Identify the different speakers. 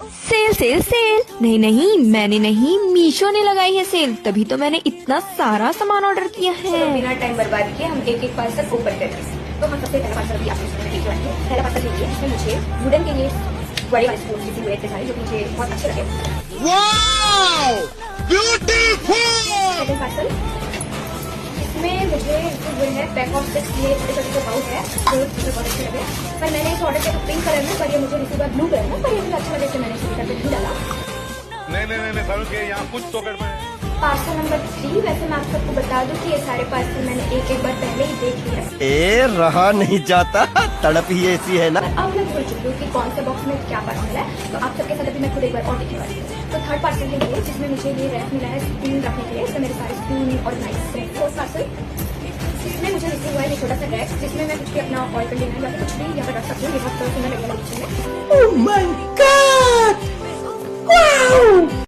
Speaker 1: Cell cell cell. नहीं नहीं, मैंने नहीं, मीशो ने लगाई है सेल, तभी तो मैंने इतना सारा सामान ऑर्डर किया है।
Speaker 2: तो बिना टाइम बर्बाद किए हम एक एक पार्सल ओपन करते हैं। तो हम सबसे पहला पार्सल भी आपके सामने लेके आएंगे। पहला पार्सल ये है, जिसमें मुझे वुडन के ये बड़े वाले स्पून जिसमें बड़े सारे, जो मुझे बहुत अच्छे लगे। सेकंड पार्सल, इसमें मुझे जो है पैक ऑफ सिक्स ये छोटे छोटे जो बाउल है जो मुझे बहुत अच्छे लगे। पर मैंने इसे ऑर्डर किया पिंक कलर में, पर ये मुझे रिसीव ब्लू कलर में, पर ये मुझे अच्छा लगे तो मैंने इसे करके नहीं डाला।
Speaker 3: नहीं यहाँ कुछ तो गड़बड़ है।
Speaker 2: पार्सल नंबर 3, वैसे मैं आप सबको बता दूं कि ये सारे पार्सल मैंने एक एक बार पहले ही देख लिया।
Speaker 4: रहा नहीं जाता, तड़प ही ऐसी है ना।
Speaker 2: अब मैं भूल चुकी हूँ कि कौन से बॉक्स में क्या पार्सल है, तो आप सबके साथ अभी मैं खुद एक बार और देखने वाली हूँ। तो थर्ड पार्सल है ये, जिसमें मुझे ये रैक मिला है स्पून रखने के लिए, तो मेरे सारे स्पून ऑर्गेनाइज करें। फोर्थ पार्सल, इसमें मुझे रिसीव हुआ है ये छोटा सा रैक, जिसमें मैं कुछ भी अपना ऑयल कंटेनर या फिर कुछ भी यहाँ पर रख सकती हूँ। ये बहुत सुंदर लगेगा नीचे में।